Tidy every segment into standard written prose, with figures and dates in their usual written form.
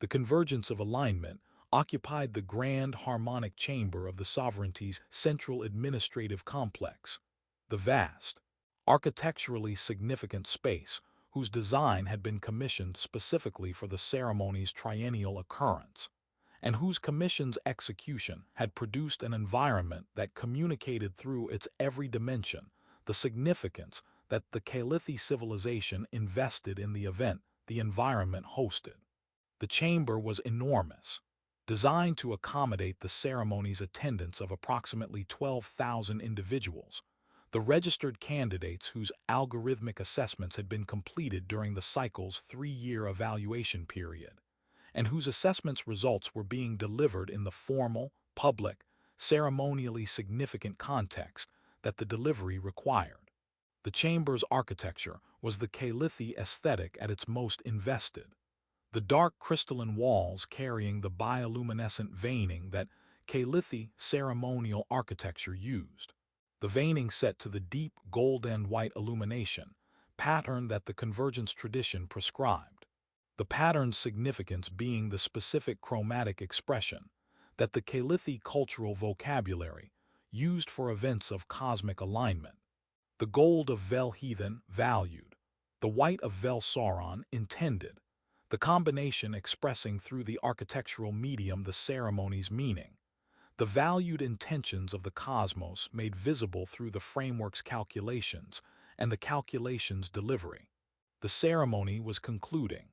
The convergence of alignment occupied the grand harmonic chamber of the sovereignty's central administrative complex, the vast, architecturally significant space whose design had been commissioned specifically for the ceremony's triennial occurrence, and whose commission's execution had produced an environment that communicated through its every dimension the significance that the Calithi civilization invested in the event the environment hosted. The chamber was enormous, designed to accommodate the ceremony's attendance of approximately 12,000 individuals, the registered candidates whose algorithmic assessments had been completed during the cycle's 3-year evaluation period, and whose assessments results were being delivered in the formal, public, ceremonially significant context that the delivery required. The chamber's architecture was the Calithi aesthetic at its most invested, the dark crystalline walls carrying the bioluminescent veining that Calithi ceremonial architecture used. The veining set to the deep gold and white illumination pattern that the convergence tradition prescribed. The pattern's significance being the specific chromatic expression that the Calithi cultural vocabulary used for events of cosmic alignment. The gold of Vel Heathen valued, the white of Vel Sauron intended, the combination expressing through the architectural medium the ceremony's meaning, the valued intentions of the cosmos made visible through the framework's calculations and the calculation's delivery. The ceremony was concluding.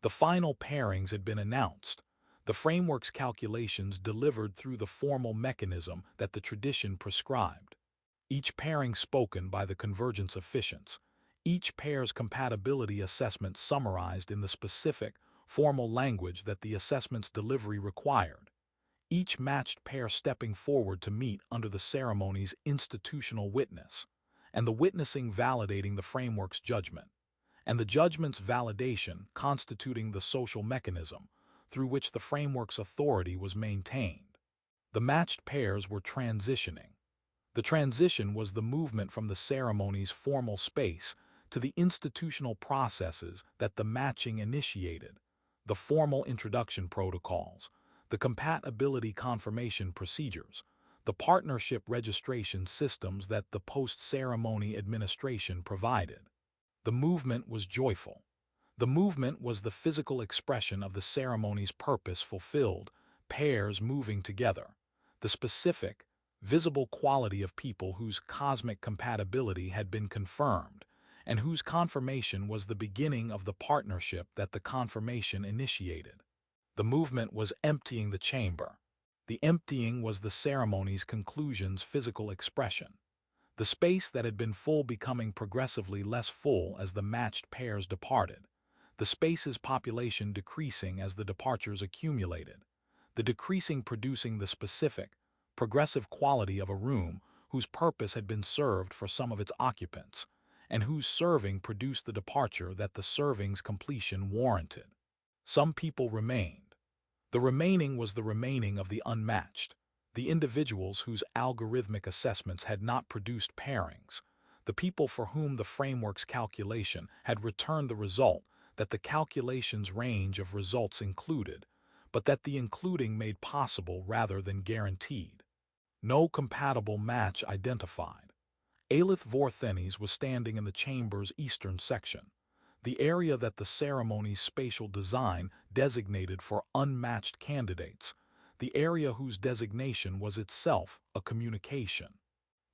The final pairings had been announced, the framework's calculations delivered through the formal mechanism that the tradition prescribed. Each pairing spoken by the convergence officiants, each pair's compatibility assessment summarized in the specific, formal language that the assessment's delivery required, each matched pair stepping forward to meet under the ceremony's institutional witness, and the witnessing validating the framework's judgment, and the judgment's validation constituting the social mechanism through which the framework's authority was maintained. The matched pairs were transitioning. The transition was the movement from the ceremony's formal space to the institutional processes that the matching initiated, the formal introduction protocols, the compatibility confirmation procedures, the partnership registration systems that the post-ceremony administration provided. The movement was joyful. The movement was the physical expression of the ceremony's purpose fulfilled, pairs moving together, the specific, visible quality of people whose cosmic compatibility had been confirmed, and whose confirmation was the beginning of the partnership that the confirmation initiated. The movement was emptying the chamber. The emptying was the ceremony's conclusion's physical expression. The space that had been full becoming progressively less full as the matched pairs departed, the space's population decreasing as the departures accumulated, the decreasing producing the specific, progressive quality of a room whose purpose had been served for some of its occupants, and whose serving produced the departure that the serving's completion warranted. Some people remained. The remaining was the remaining of the unmatched, the individuals whose algorithmic assessments had not produced pairings, the people for whom the framework's calculation had returned the result that the calculation's range of results included, but that the including made possible rather than guaranteed. No compatible match identified. Aelith Vorthenes was standing in the chamber's eastern section, the area that the ceremony's spatial design designated for unmatched candidates, the area whose designation was itself a communication.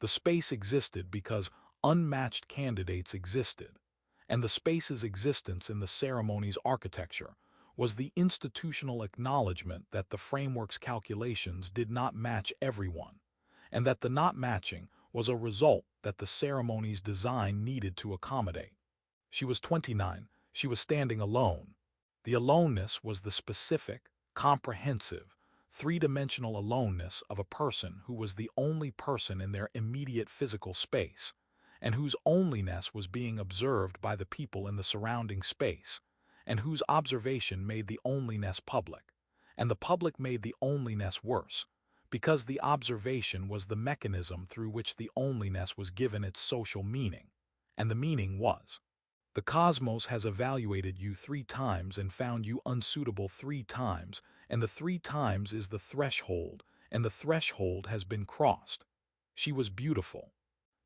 The space existed because unmatched candidates existed, and the space's existence in the ceremony's architecture was the institutional acknowledgement that the framework's calculations did not match everyone, and that the not matching was a result that the ceremony's design needed to accommodate. She was 29. She was standing alone. The aloneness was the specific, comprehensive, three-dimensional aloneness of a person who was the only person in their immediate physical space, and whose onlyness was being observed by the people in the surrounding space, and whose observation made the onlyness public, and the public made the onlyness worse, because the observation was the mechanism through which the onlyness was given its social meaning, and the meaning was The cosmos has evaluated you 3 times and found you unsuitable 3 times, and the 3 times is the threshold, and the threshold has been crossed. She was beautiful.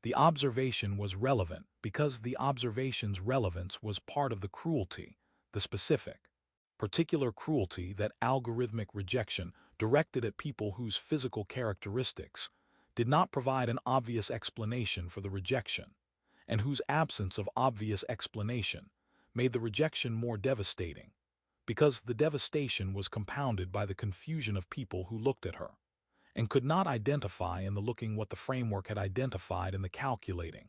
The observation was relevant because the observation's relevance was part of the cruelty, the specific, particular cruelty, that algorithmic rejection directed at people whose physical characteristics did not provide an obvious explanation for the rejection, and whose absence of obvious explanation made the rejection more devastating, because the devastation was compounded by the confusion of people who looked at her and could not identify in the looking what the framework had identified in the calculating,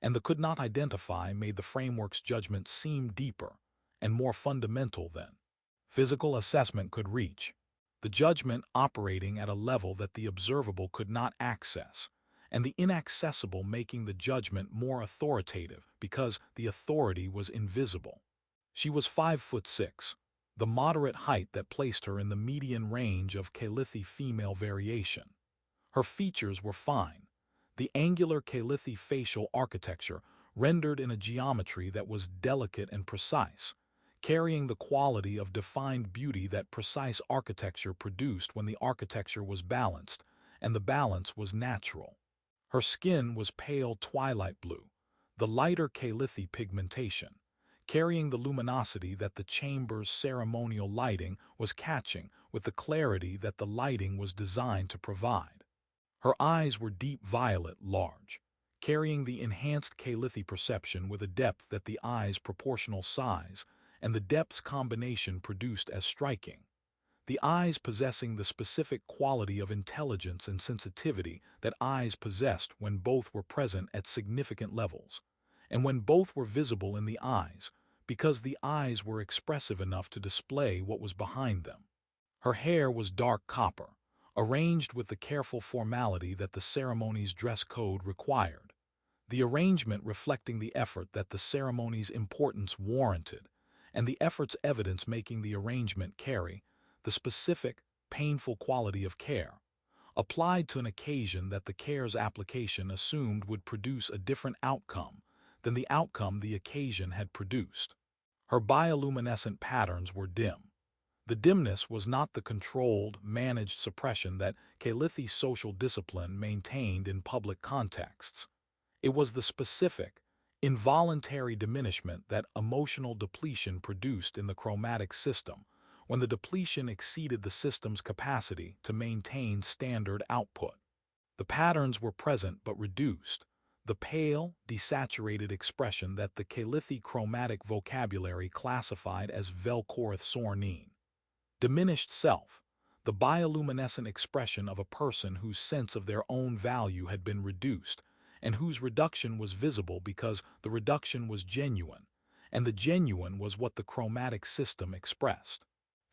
and the could not identify made the framework's judgment seem deeper and more fundamental than physical assessment could reach, the judgment operating at a level that the observable could not access, and the inaccessible making the judgment more authoritative because the authority was invisible. She was 5'6", the moderate height that placed her in the median range of Calithi female variation. Her features were fine, the angular Calithi facial architecture rendered in a geometry that was delicate and precise, carrying the quality of defined beauty that precise architecture produced when the architecture was balanced, and the balance was natural. Her skin was pale twilight blue, the lighter Calithi pigmentation, carrying the luminosity that the chamber's ceremonial lighting was catching with the clarity that the lighting was designed to provide. Her eyes were deep violet, large, carrying the enhanced Calithi perception with a depth that the eye's proportional size and the depth's combination produced as striking. The eyes possessing the specific quality of intelligence and sensitivity that eyes possessed when both were present at significant levels, and when both were visible in the eyes, because the eyes were expressive enough to display what was behind them. Her hair was dark copper, arranged with the careful formality that the ceremony's dress code required, the arrangement reflecting the effort that the ceremony's importance warranted, and the effort's evidence making the arrangement carry the specific, painful quality of care, applied to an occasion that the care's application assumed would produce a different outcome than the outcome the occasion had produced. Her bioluminescent patterns were dim. The dimness was not the controlled, managed suppression that Calithi social discipline maintained in public contexts. It was the specific, involuntary diminishment that emotional depletion produced in the chromatic system, when the depletion exceeded the system's capacity to maintain standard output. The patterns were present but reduced, the pale, desaturated expression that the Calithi chromatic vocabulary classified as Velkorith Sornine. Diminished self, the bioluminescent expression of a person whose sense of their own value had been reduced, and whose reduction was visible because the reduction was genuine, and the genuine was what the chromatic system expressed.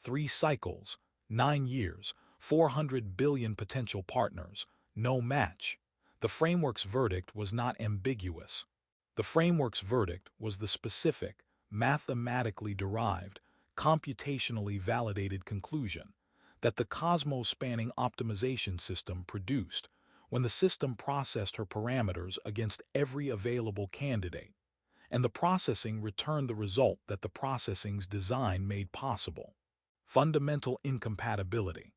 3 cycles, 9 years, 400 billion potential partners, no match. The framework's verdict was not ambiguous. The framework's verdict was the specific, mathematically derived, computationally validated conclusion that the cosmos-spanning optimization system produced when the system processed her parameters against every available candidate, and the processing returned the result that the processing's design made possible. Fundamental incompatibility.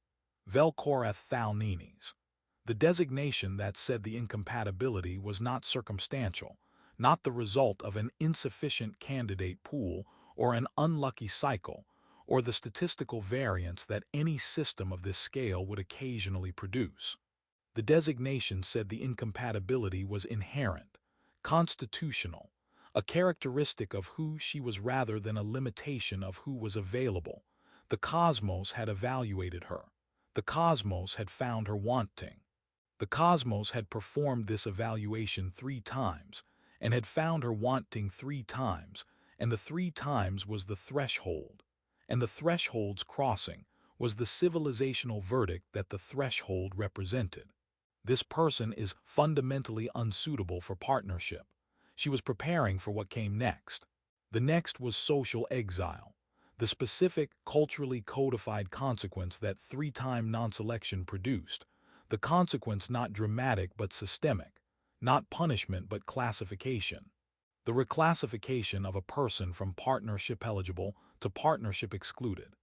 Velkorith Thalninis. The designation that said the incompatibility was not circumstantial, not the result of an insufficient candidate pool or an unlucky cycle, or the statistical variance that any system of this scale would occasionally produce. The designation said the incompatibility was inherent, constitutional, a characteristic of who she was rather than a limitation of who was available. The cosmos had evaluated her. The cosmos had found her wanting. The cosmos had performed this evaluation 3 times, and had found her wanting 3 times, and the 3 times was the threshold, and the threshold's crossing was the civilizational verdict that the threshold represented. This person is fundamentally unsuitable for partnership. She was preparing for what came next. The next was social exile, the specific, culturally codified consequence that 3-time non-selection produced, the consequence not dramatic but systemic, not punishment but classification. the reclassification of a person from partnership eligible to partnership excluded,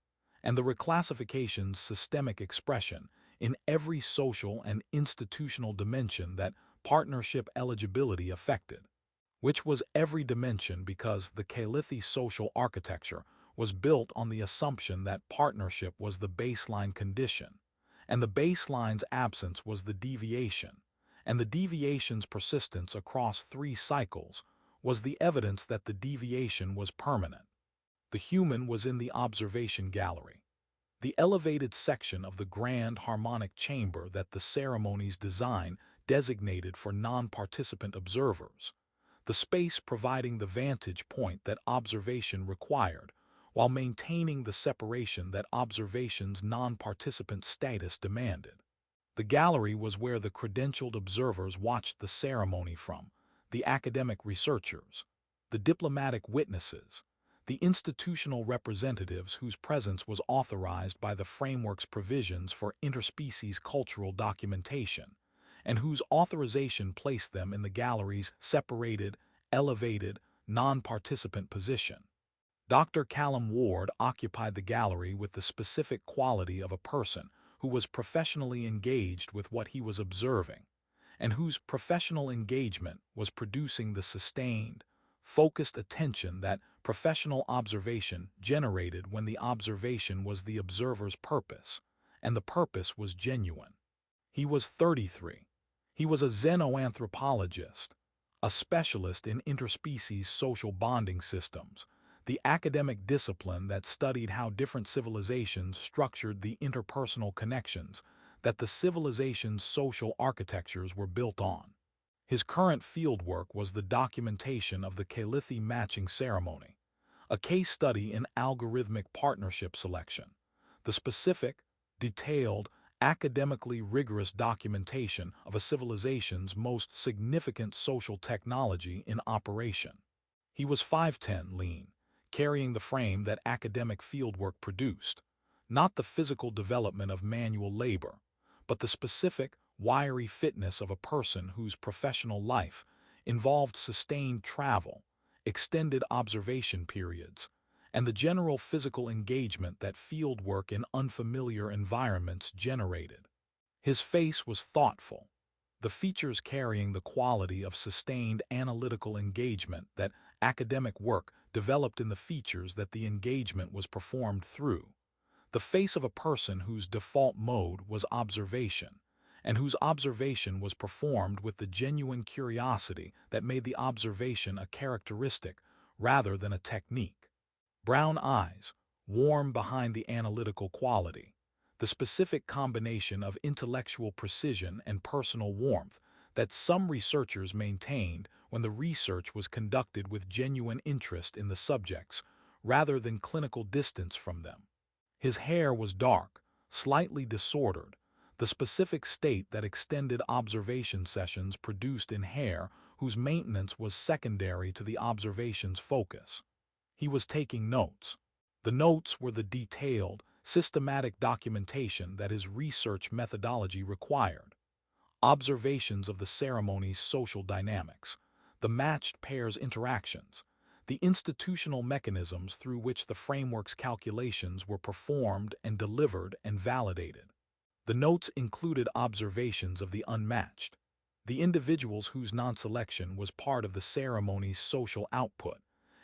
and the reclassification's systemic expression in every social and institutional dimension that partnership eligibility affected, which was every dimension because the Calithi social architecture was built on the assumption that partnership was the baseline condition, and the baseline's absence was the deviation, and the deviation's persistence across 3 cycles was the evidence that the deviation was permanent. The human was in the observation gallery, the elevated section of the grand harmonic chamber that the ceremony's design designated for non-participant observers, the space providing the vantage point that observation required, while maintaining the separation that observation's non-participant status demanded. The gallery was where the credentialed observers watched the ceremony from, the academic researchers, the diplomatic witnesses, the institutional representatives whose presence was authorized by the framework's provisions for interspecies cultural documentation, and whose authorization placed them in the gallery's separated, elevated, non-participant position. Dr. Callum Ward occupied the gallery with the specific quality of a person who was professionally engaged with what he was observing, and whose professional engagement was producing the sustained, focused attention that professional observation generated when the observation was the observer's purpose, and the purpose was genuine. He was 33. He was a xenoanthropologist, a specialist in interspecies social bonding systems, the academic discipline that studied how different civilizations structured the interpersonal connections that the civilization's social architectures were built on. His current fieldwork was the documentation of the Calithi matching ceremony, a case study in algorithmic partnership selection, the specific, detailed, academically rigorous documentation of a civilization's most significant social technology in operation. He was 5'10", lean, carrying the frame that academic fieldwork produced, not the physical development of manual labor, but the specific, wiry fitness of a person whose professional life involved sustained travel, extended observation periods, and the general physical engagement that fieldwork in unfamiliar environments generated. His face was thoughtful, the features carrying the quality of sustained analytical engagement that academic work developed in the features that the engagement was performed through, the face of a person whose default mode was observation, and whose observation was performed with the genuine curiosity that made the observation a characteristic rather than a technique. Brown eyes, warm behind the analytical quality, the specific combination of intellectual precision and personal warmth that some researchers maintained when the research was conducted with genuine interest in the subjects rather than clinical distance from them. His hair was dark, slightly disordered, the specific state that extended observation sessions produced in hair whose maintenance was secondary to the observation's focus. He was taking notes. The notes were the detailed, systematic documentation that his research methodology required. Observations of the ceremony's social dynamics, the matched pairs' interactions, the institutional mechanisms through which the framework's calculations were performed and delivered and validated. The notes included observations of the unmatched, the individuals whose non-selection was part of the ceremony's social output,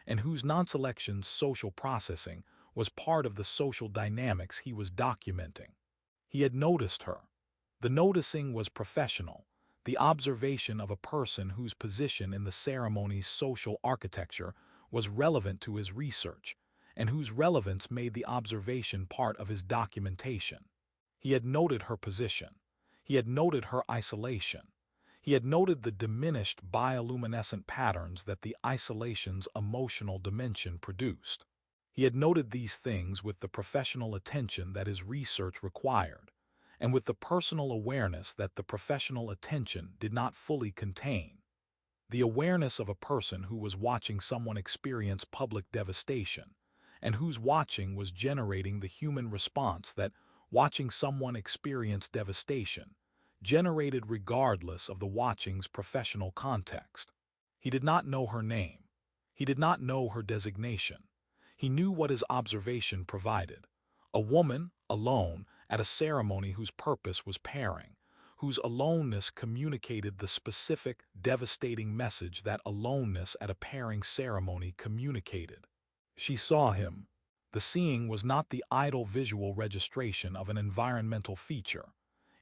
and whose non-selection's social processing was part of the social dynamics he was documenting. He had noticed her. The noticing was professional, the observation of a person whose position in the ceremony's social architecture was relevant to his research, and whose relevance made the observation part of his documentation. He had noted her position. He had noted her isolation. He had noted the diminished bioluminescent patterns that the isolation's emotional dimension produced. He had noted these things with the professional attention that his research required, and with the personal awareness that the professional attention did not fully contain. The awareness of a person who was watching someone experience public devastation, and whose watching was generating the human response that watching someone experience devastation generated regardless of the watching's professional context. He did not know her name. He did not know her designation. He knew what his observation provided. A woman, alone, at a ceremony whose purpose was pairing, whose aloneness communicated the specific, devastating message that aloneness at a pairing ceremony communicated. She saw him. The seeing was not the idle visual registration of an environmental feature.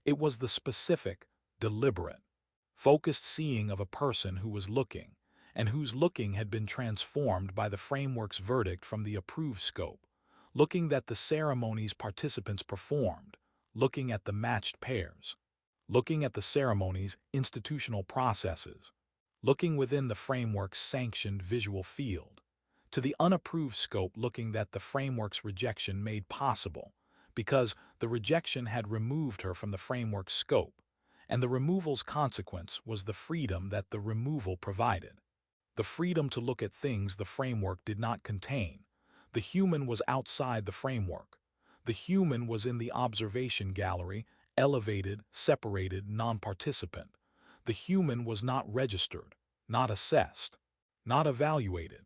It was the specific, deliberate, focused seeing of a person who was looking, and whose looking had been transformed by the framework's verdict from the approved scope, looking that the ceremony's participants performed, looking at the matched pairs, looking at the ceremony's institutional processes, looking within the framework's sanctioned visual field, to the unapproved scope looking that the framework's rejection made possible, because the rejection had removed her from the framework's scope, and the removal's consequence was the freedom that the removal provided. The freedom to look at things the framework did not contain. The human was outside the framework. The human was in the observation gallery, elevated, separated, non-participant. The human was not registered, not assessed, not evaluated.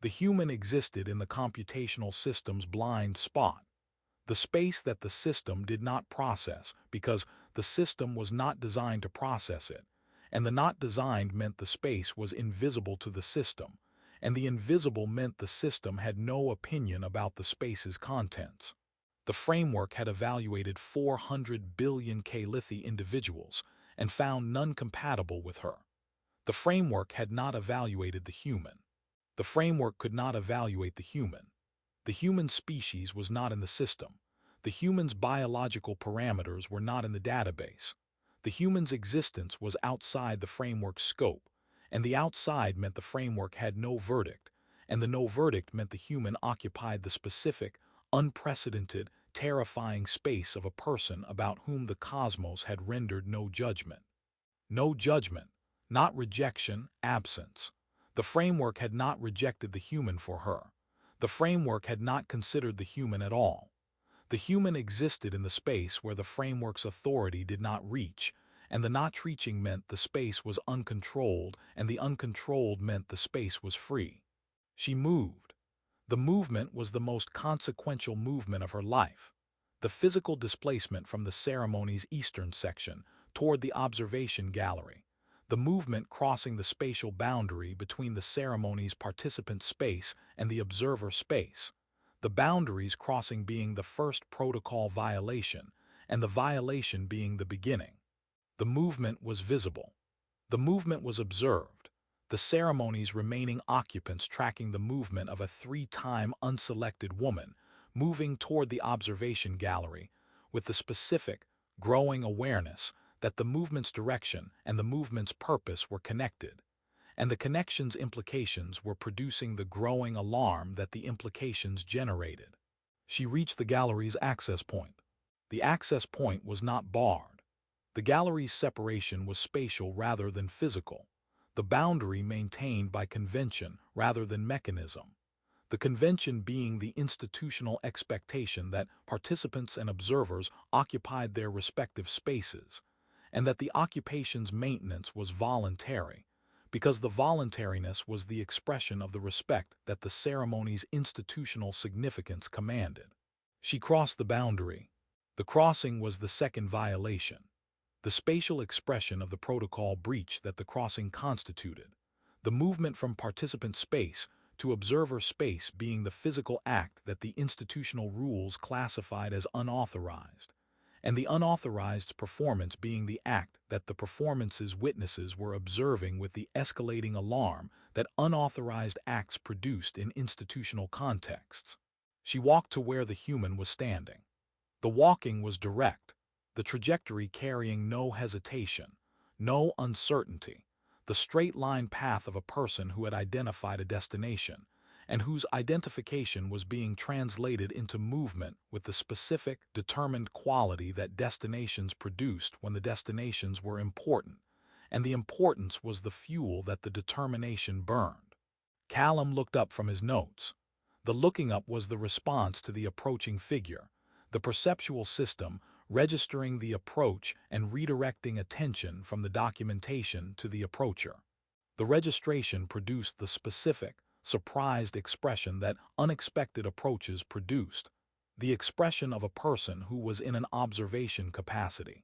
The human existed in the computational system's blind spot, the space that the system did not process because the system was not designed to process it, and the not designed meant the space was invisible to the system, and the invisible meant the system had no opinion about the space's contents. The framework had evaluated 400 billion K-lithy individuals and found none compatible with her. The framework had not evaluated the human. The framework could not evaluate the human. The human species was not in the system. The human's biological parameters were not in the database. The human's existence was outside the framework's scope, and the outside meant the framework had no verdict, and the no verdict meant the human occupied the specific, unprecedented, terrifying space of a person about whom the cosmos had rendered no judgment. No judgment, not rejection, absence. The framework had not rejected the human for her. The framework had not considered the human at all. The human existed in the space where the framework's authority did not reach, and the not reaching meant the space was uncontrolled, and the uncontrolled meant the space was free. She moved. The movement was the most consequential movement of her life. The physical displacement from the ceremony's eastern section toward the observation gallery. The movement crossing the spatial boundary between the ceremony's participant space and the observer space, the boundaries crossing being the first protocol violation, and the violation being the beginning. The movement was visible. The movement was observed, the ceremony's remaining occupants tracking the movement of a 3-time unselected woman moving toward the observation gallery with the specific, growing awareness that the movement's direction and the movement's purpose were connected, and the connection's implications were producing the growing alarm that the implications generated. She reached the gallery's access point. The access point was not barred. The gallery's separation was spatial rather than physical, the boundary maintained by convention rather than mechanism. The convention being the institutional expectation that participants and observers occupied their respective spaces, and that the occupation's maintenance was voluntary, because the voluntariness was the expression of the respect that the ceremony's institutional significance commanded. She crossed the boundary. The crossing was the second violation, the spatial expression of the protocol breach that the crossing constituted, the movement from participant space to observer space being the physical act that the institutional rules classified as unauthorized, and the unauthorized performance being the act that the performance's witnesses were observing with the escalating alarm that unauthorized acts produced in institutional contexts. She walked to where the human was standing. The walking was direct, the trajectory carrying no hesitation, no uncertainty, the straight-line path of a person who had identified a destination, and whose identification was being translated into movement with the specific, determined quality that destinations produced when the destinations were important, and the importance was the fuel that the determination burned. Callum looked up from his notes. The looking up was the response to the approaching figure, the perceptual system registering the approach and redirecting attention from the documentation to the approacher. The registration produced the specific, surprised expression that unexpected approaches produced, the expression of a person who was in an observation capacity,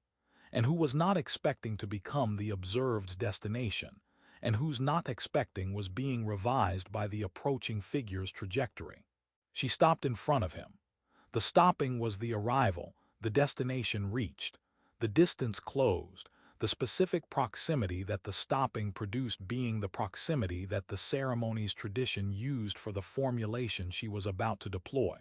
and who was not expecting to become the observed's destination, and whose not expecting was being revised by the approaching figure's trajectory. She stopped in front of him. The stopping was the arrival, the destination reached, the distance closed, the specific proximity that the stopping produced being the proximity that the ceremony's tradition used for the formulation she was about to deploy.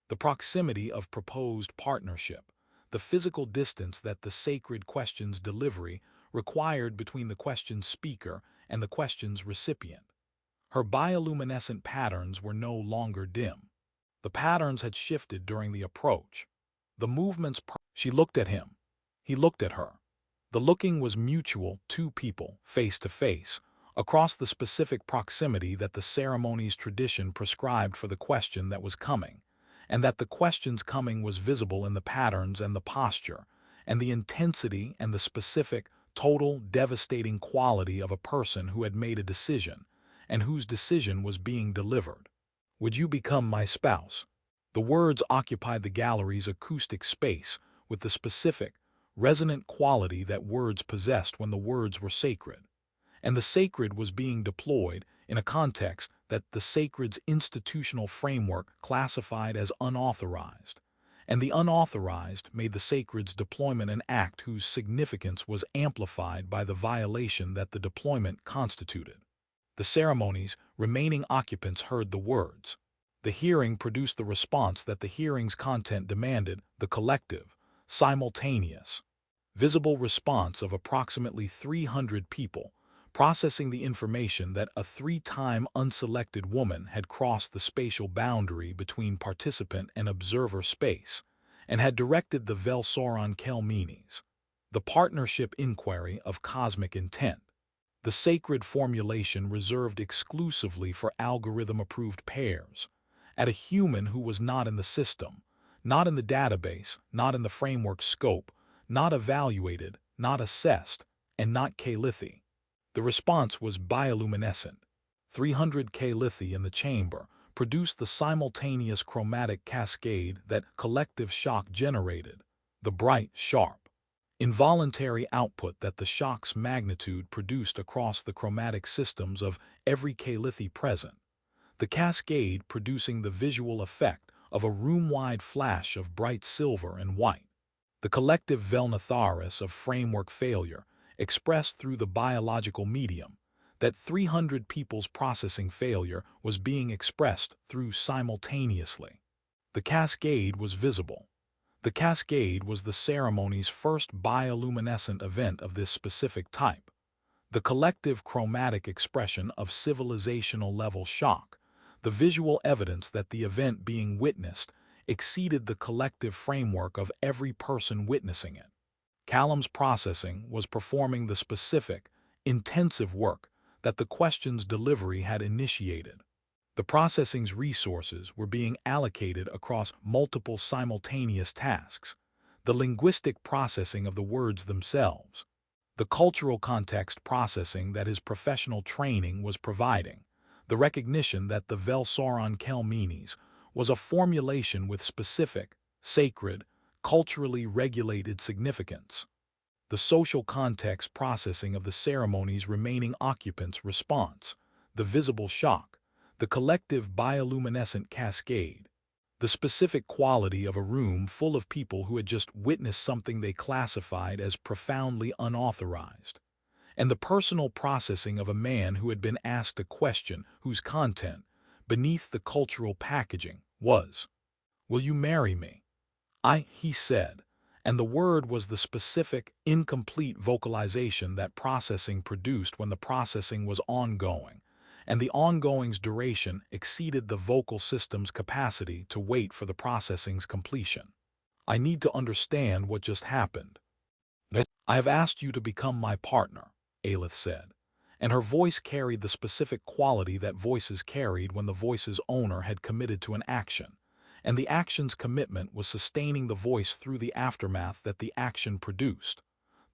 The proximity of proposed partnership, the physical distance that the sacred question's delivery required between the question's speaker and the question's recipient. Her bioluminescent patterns were no longer dim. The patterns had shifted during the approach. The movements. She looked at him. He looked at her. The looking was mutual, two people, face to face, across the specific proximity that the ceremony's tradition prescribed for the question that was coming, and that the question's coming was visible in the patterns and the posture, and the intensity and the specific, total, devastating quality of a person who had made a decision, and whose decision was being delivered. Would you become my spouse? The words occupied the gallery's acoustic space with the specific, resonant quality that words possessed when the words were sacred. And the sacred was being deployed in a context that the sacred's institutional framework classified as unauthorized. And the unauthorized made the sacred's deployment an act whose significance was amplified by the violation that the deployment constituted. The ceremony's remaining occupants heard the words. The hearing produced the response that the hearing's content demanded, the collective, simultaneous, visible response of approximately 300 people, processing the information that a three-time unselected woman had crossed the spatial boundary between participant and observer space, and had directed the Velsoran Kelmenes, the partnership inquiry of cosmic intent, the sacred formulation reserved exclusively for algorithm-approved pairs, at a human who was not in the system, not in the database, not in the framework scope, not evaluated, not assessed, and not K-lithy. The response was bioluminescent. 300 K-lithy in the chamber produced the simultaneous chromatic cascade that collective shock generated, the bright, sharp, involuntary output that the shock's magnitude produced across the chromatic systems of every K-lithy present, the cascade producing the visual effect of a room-wide flash of bright silver and white. The collective velnatharis of framework failure expressed through the biological medium, that 300 people's processing failure was being expressed through simultaneously. The cascade was visible. The cascade was the ceremony's first bioluminescent event of this specific type. The collective chromatic expression of civilizational-level shock, the visual evidence that the event being witnessed exceeded the collective framework of every person witnessing it. Callum's processing was performing the specific, intensive work that the question's delivery had initiated. The processing's resources were being allocated across multiple simultaneous tasks, the linguistic processing of the words themselves, the cultural context processing that his professional training was providing, the recognition that the Velsoran Kelmenes was a formulation with specific, sacred, culturally regulated significance, the social context processing of the ceremony's remaining occupants' response, the visible shock, the collective bioluminescent cascade, the specific quality of a room full of people who had just witnessed something they classified as profoundly unauthorized, and the personal processing of a man who had been asked a question whose content, beneath the cultural packaging, was, "Will you marry me?" He said, and the word was the specific, incomplete vocalization that processing produced when the processing was ongoing, and the ongoing's duration exceeded the vocal system's capacity to wait for the processing's completion. "I need to understand what just happened." "I have asked you to become my partner," Aelith said, and her voice carried the specific quality that voices carried when the voice's owner had committed to an action, and the action's commitment was sustaining the voice through the aftermath that the action produced.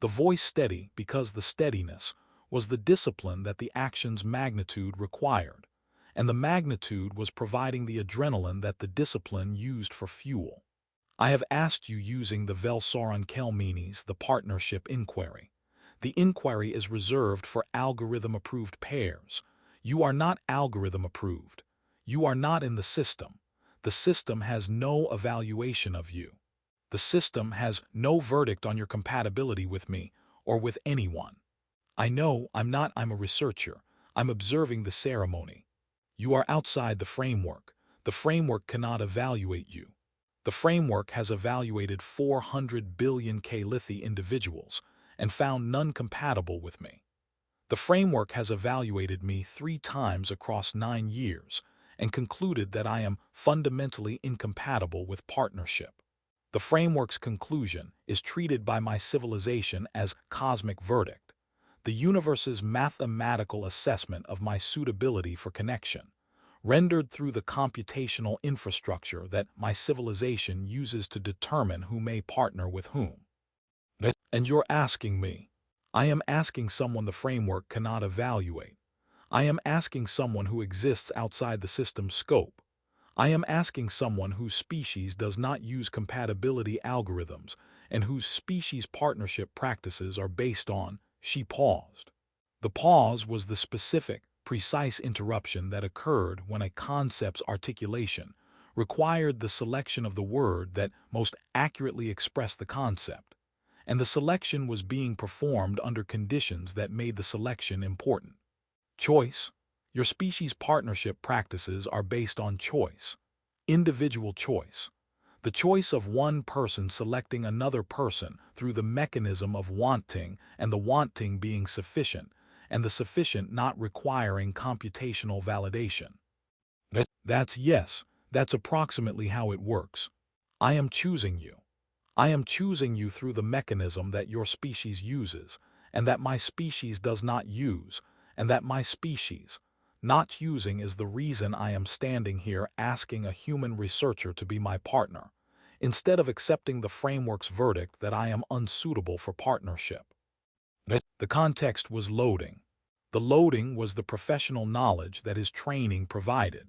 The voice steady because the steadiness was the discipline that the action's magnitude required, and the magnitude was providing the adrenaline that the discipline used for fuel. I have asked you using the Velsoran Kelmenes, the partnership inquiry. The inquiry is reserved for algorithm-approved pairs. You are not algorithm-approved. You are not in the system. The system has no evaluation of you. The system has no verdict on your compatibility with me or with anyone. I know I'm a researcher. I'm observing the ceremony. You are outside the framework. The framework cannot evaluate you. The framework has evaluated 400 billion K-Lithi individuals and found none compatible with me. The framework has evaluated me 3 times across 9 years and concluded that I am fundamentally incompatible with partnership. The framework's conclusion is treated by my civilization as cosmic verdict, the universe's mathematical assessment of my suitability for connection, rendered through the computational infrastructure that my civilization uses to determine who may partner with whom. And you're asking me. I am asking someone the framework cannot evaluate. I am asking someone who exists outside the system's scope. I am asking someone whose species does not use compatibility algorithms and whose species partnership practices are based on. She paused. The pause was the specific, precise interruption that occurred when a concept's articulation required the selection of the word that most accurately expressed the concept, and the selection was being performed under conditions that made the selection important. Choice. Your species partnership practices are based on choice, individual choice. The choice of one person selecting another person through the mechanism of wanting and the wanting being sufficient, and the sufficient not requiring computational validation. That's approximately how it works. I am choosing you. I am choosing you through the mechanism that your species uses, and that my species does not use, and that my species not using is the reason I am standing here asking a human researcher to be my partner, instead of accepting the framework's verdict that I am unsuitable for partnership. The context was loading. The loading was the professional knowledge that his training provided,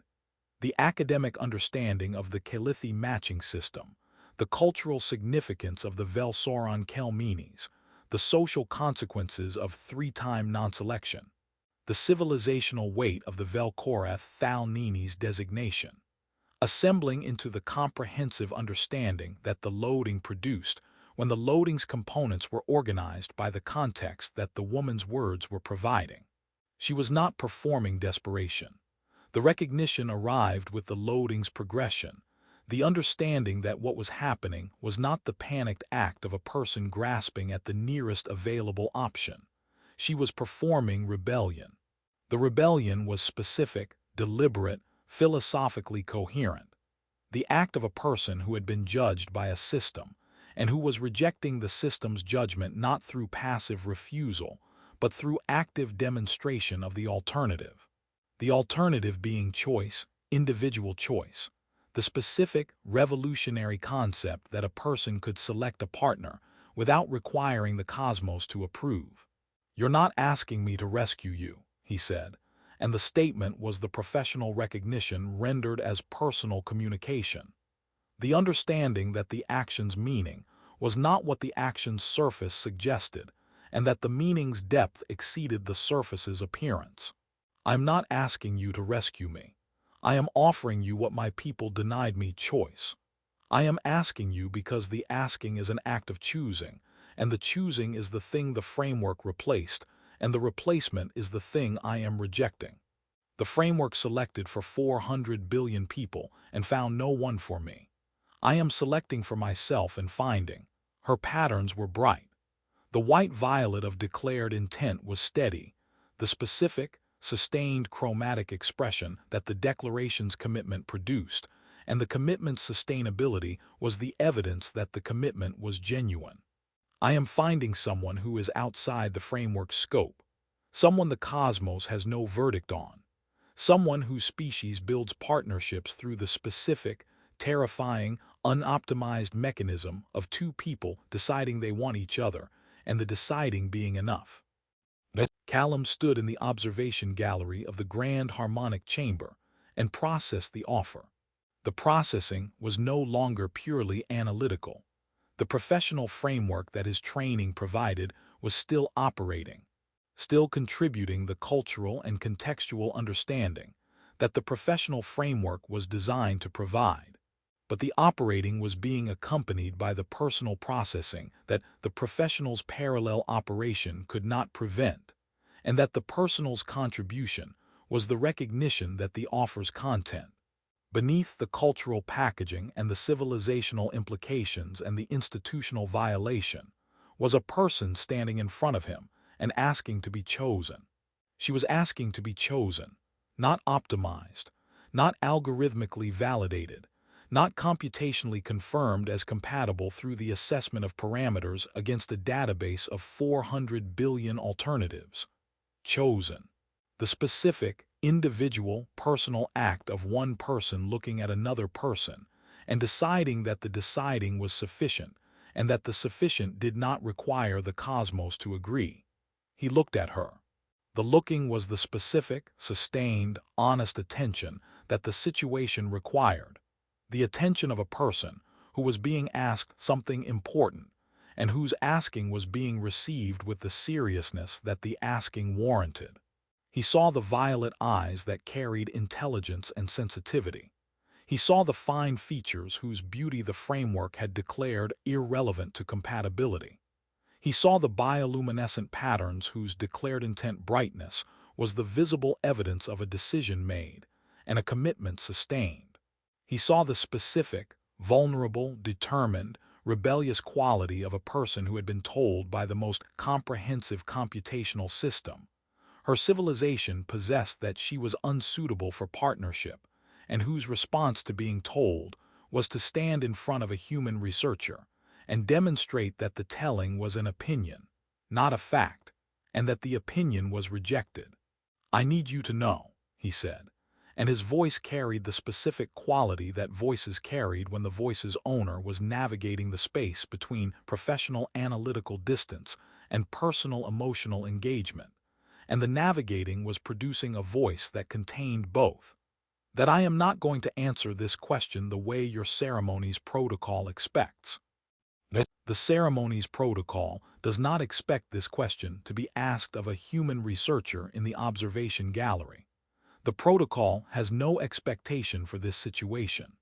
the academic understanding of the K-Lithi matching system, the cultural significance of the Velsoran Kelmenes, the social consequences of 3-time non-selection, the civilizational weight of the Velkorath Thalnini's designation, assembling into the comprehensive understanding that the loading produced when the loading's components were organized by the context that the woman's words were providing. She was not performing desperation. The recognition arrived with the loading's progression, the understanding that what was happening was not the panicked act of a person grasping at the nearest available option. She was performing rebellion. The rebellion was specific, deliberate, philosophically coherent. The act of a person who had been judged by a system, and who was rejecting the system's judgment not through passive refusal, but through active demonstration of the alternative. The alternative being choice, individual choice, the specific, revolutionary concept that a person could select a partner without requiring the cosmos to approve. "You're not asking me to rescue you," he said, and the statement was the professional recognition rendered as personal communication. The understanding that the action's meaning was not what the action's surface suggested, and that the meaning's depth exceeded the surface's appearance. "I'm not asking you to rescue me. I am offering you what my people denied me, choice. I am asking you because the asking is an act of choosing, and the choosing is the thing the framework replaced, and the replacement is the thing I am rejecting. The framework selected for 400 billion people and found no one for me. I am selecting for myself and finding. Her patterns were bright. The white violet of declared intent was steady, the specific, sustained chromatic expression that the declaration's commitment produced, and the commitment's sustainability was the evidence that the commitment was genuine. I am finding someone who is outside the framework's scope, someone the cosmos has no verdict on, someone whose species builds partnerships through the specific, terrifying, unoptimized mechanism of 2 people deciding they want each other, and the deciding being enough. Callum stood in the observation gallery of the Grand Harmonic Chamber and processed the offer. The processing was no longer purely analytical. The professional framework that his training provided was still operating, still contributing the cultural and contextual understanding that the professional framework was designed to provide. But the operating was being accompanied by the personal processing that the professional's parallel operation could not prevent, and that the personal's contribution was the recognition that the offer's content, beneath the cultural packaging and the civilizational implications and the institutional violation, was a person standing in front of him and asking to be chosen. She was asking to be chosen, not optimized, not algorithmically validated, not computationally confirmed as compatible through the assessment of parameters against a database of 400 billion alternatives. Chosen. The specific, individual, personal act of one person looking at another person and deciding that the deciding was sufficient and that the sufficient did not require the cosmos to agree. He looked at her. The looking was the specific, sustained, honest attention that the situation required, the attention of a person who was being asked something important and whose asking was being received with the seriousness that the asking warranted. He saw the violet eyes that carried intelligence and sensitivity. He saw the fine features whose beauty the framework had declared irrelevant to compatibility. He saw the bioluminescent patterns whose declared intent brightness was the visible evidence of a decision made and a commitment sustained. He saw the specific, vulnerable, determined, rebellious quality of a person who had been told by the most comprehensive computational system her civilization possessed that she was unsuitable for partnership, and whose response to being told was to stand in front of a human researcher and demonstrate that the telling was an opinion, not a fact, and that the opinion was rejected. "I need you to know," he said, and his voice carried the specific quality that voices carried when the voice's owner was navigating the space between professional analytical distance and personal emotional engagement, and the navigating was producing a voice that contained both. "That I am not going to answer this question the way your ceremony's protocol expects. The ceremony's protocol does not expect this question to be asked of a human researcher in the observation gallery. The protocol has no expectation for this situation."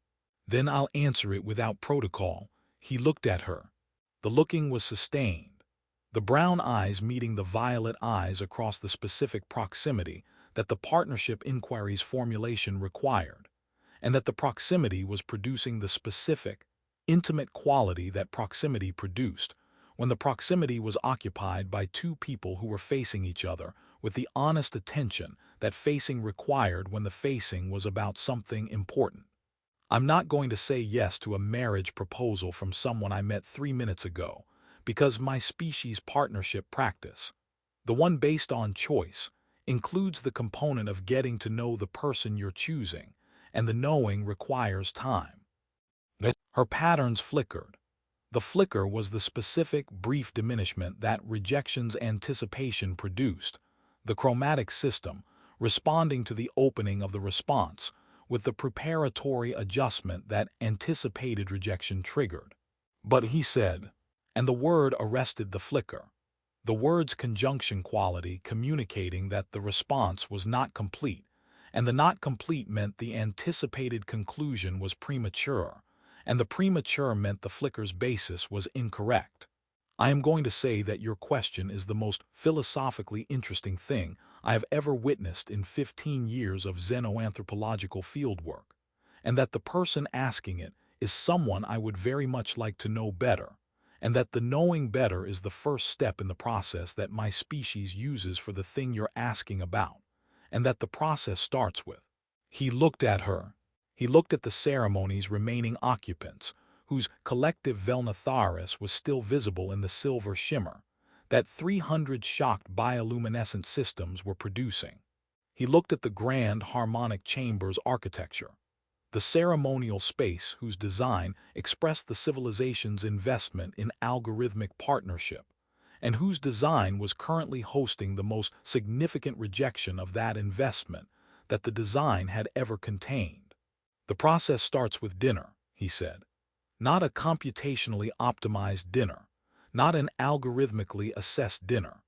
"Then I'll answer it without protocol." He looked at her. The looking was sustained, the brown eyes meeting the violet eyes across the specific proximity that the partnership inquiry's formulation required, and that the proximity was producing the specific, intimate quality that proximity produced when the proximity was occupied by two people who were facing each other with the honest attention that facing required when the facing was about something important. "I'm not going to say yes to a marriage proposal from someone I met 3 minutes ago, because my species partnership practice, the one based on choice, includes the component of getting to know the person you're choosing, and the knowing requires time." Her patterns flickered. The flicker was the specific, brief diminishment that rejection's anticipation produced, the chromatic system responding to the opening of the response with the preparatory adjustment that anticipated rejection triggered. "But," he said, and the word arrested the flicker, the word's conjunction quality communicating that the response was not complete, and the not complete meant the anticipated conclusion was premature, and the premature meant the flicker's basis was incorrect. "I am going to say that your question is the most philosophically interesting thing I have ever witnessed in 15 years of xenoanthropological fieldwork, and that the person asking it is someone I would very much like to know better, and that the knowing better is the first step in the process that my species uses for the thing you're asking about, and that the process starts with." He looked at her. He looked at the ceremony's remaining occupants, whose collective Velnatharis was still visible in the silver shimmer that 300 shocked bioluminescent systems were producing. He looked at the Grand Harmonic Chamber's architecture, the ceremonial space whose design expressed the civilization's investment in algorithmic partnership, and whose design was currently hosting the most significant rejection of that investment that the design had ever contained. The process starts with dinner, he said. Not a computationally optimized dinner, not an algorithmically assessed dinner.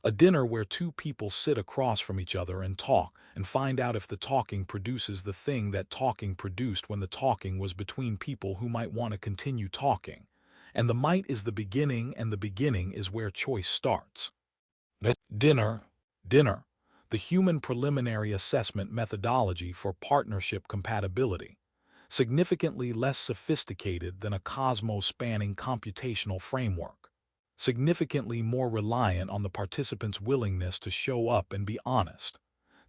A dinner where two people sit across from each other and talk and find out if the talking produces the thing that talking produced when the talking was between people who might want to continue talking. And the might is the beginning, and the beginning is where choice starts. Dinner, the human preliminary assessment methodology for partnership compatibility, significantly less sophisticated than a cosmos-spanning computational framework, significantly more reliant on the participants' willingness to show up and be honest.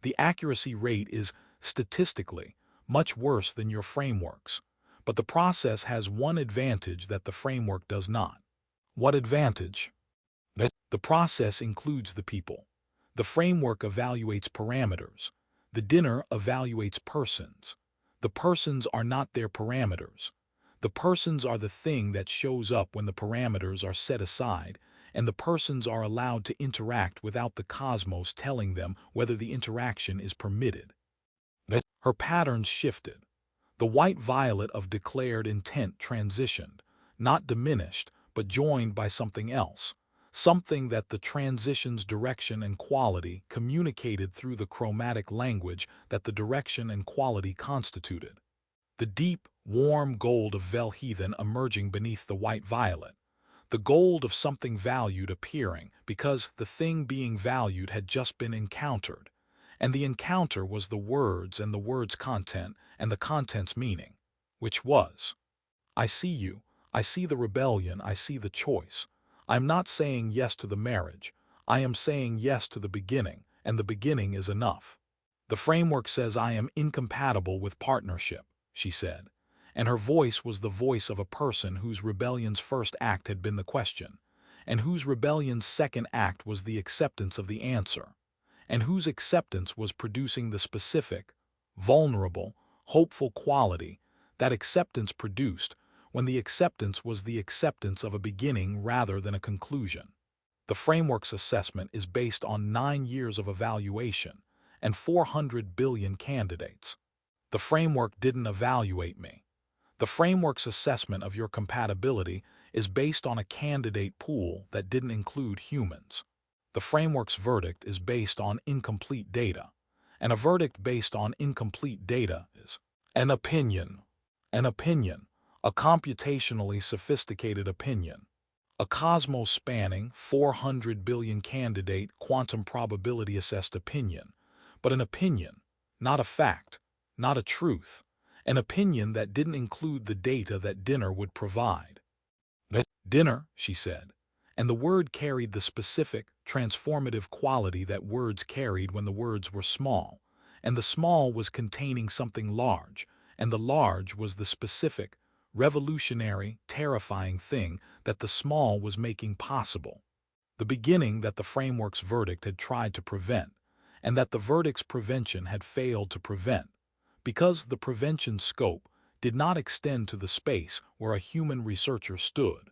The accuracy rate is, statistically, much worse than your frameworks, but the process has one advantage that the framework does not. What advantage? The process includes the people. The framework evaluates parameters. The dinner evaluates persons. The persons are not their parameters. The persons are the thing that shows up when the parameters are set aside, and the persons are allowed to interact without the cosmos telling them whether the interaction is permitted. Her patterns shifted. The white violet of declared intent transitioned, not diminished, but joined by something else, something that the transition's direction and quality communicated through the chromatic language that the direction and quality constituted. The deep, warm gold of Velheathen emerging beneath the white violet, the gold of something valued appearing because the thing being valued had just been encountered, and the encounter was the words and the words' content and the content's meaning, which was, I see you, I see the rebellion, I see the choice. I'm not saying yes to the marriage, I am saying yes to the beginning, and the beginning is enough. The framework says I am incompatible with partnership, she said, and her voice was the voice of a person whose rebellion's first act had been the question, and whose rebellion's second act was the acceptance of the answer, and whose acceptance was producing the specific, vulnerable, hopeful quality that acceptance produced when the acceptance was the acceptance of a beginning rather than a conclusion. The framework's assessment is based on 9 years of evaluation and 400 billion candidates. The framework didn't evaluate me. The framework's assessment of your compatibility is based on a candidate pool that didn't include humans. The framework's verdict is based on incomplete data, and a verdict based on incomplete data is an opinion. An opinion, a computationally sophisticated opinion, a cosmos-spanning 400 billion candidate quantum probability assessed opinion, but an opinion, not a fact, not a truth, an opinion that didn't include the data that dinner would provide. Dinner, she said, and the word carried the specific, transformative quality that words carried when the words were small, and the small was containing something large, and the large was the specific, revolutionary, terrifying thing that the small was making possible. The beginning that the framework's verdict had tried to prevent, and that the verdict's prevention had failed to prevent, because the prevention scope did not extend to the space where a human researcher stood,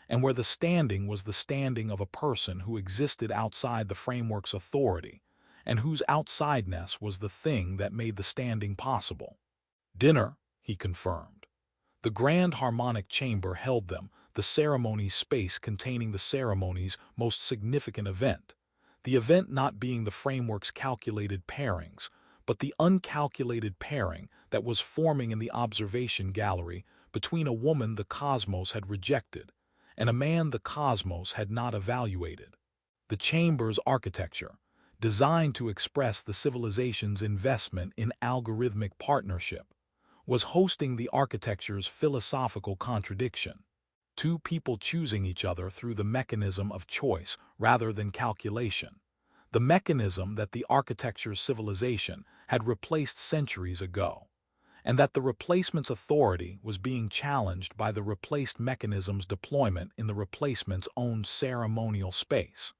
and where the standing was the standing of a person who existed outside the framework's authority, and whose outsideness was the thing that made the standing possible. Dinner, he confirmed. The grand harmonic chamber held them, the ceremony's space containing the ceremony's most significant event, the event not being the framework's calculated pairings, but the uncalculated pairing that was forming in the observation gallery between a woman the cosmos had rejected and a man the cosmos had not evaluated. The chamber's architecture, designed to express the civilization's investment in algorithmic partnership, was hosting the architecture's philosophical contradiction. Two people choosing each other through the mechanism of choice rather than calculation, the mechanism that the architecture's civilization had replaced centuries ago, and that the replacement's authority was being challenged by the replaced mechanism's deployment in the replacement's own ceremonial space.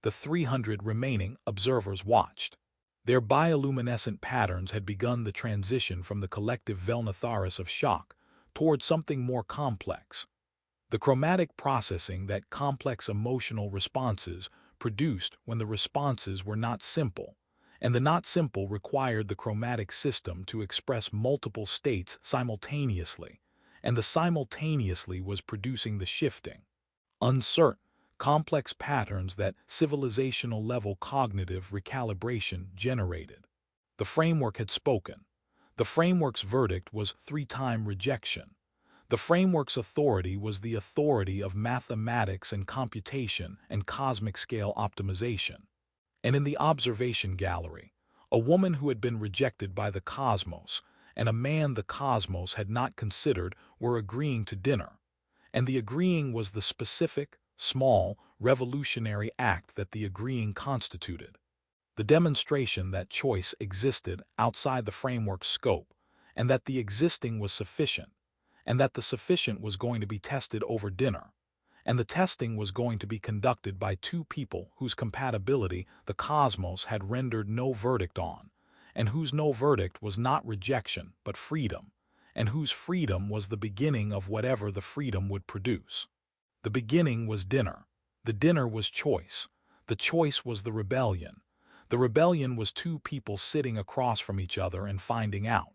The 300 remaining observers watched. Their bioluminescent patterns had begun the transition from the collective Velnatharis of shock toward something more complex. The chromatic processing that complex emotional responses produced when the responses were not simple, and the not simple required the chromatic system to express multiple states simultaneously, and the simultaneously was producing the shifting, uncertain, complex patterns that civilizational-level cognitive recalibration generated. The framework had spoken. The framework's verdict was three-time rejection. The framework's authority was the authority of mathematics and computation and cosmic scale optimization. And in the observation gallery, a woman who had been rejected by the cosmos and a man the cosmos had not considered were agreeing to dinner, and the agreeing was the specific, small, revolutionary act that the agreeing constituted. The demonstration that choice existed outside the framework's scope, and that the existing was sufficient, and that the sufficient was going to be tested over dinner, and the testing was going to be conducted by two people whose compatibility the cosmos had rendered no verdict on, and whose no verdict was not rejection but freedom, and whose freedom was the beginning of whatever the freedom would produce. The beginning was dinner. The dinner was choice. The choice was the rebellion. The rebellion was two people sitting across from each other and finding out,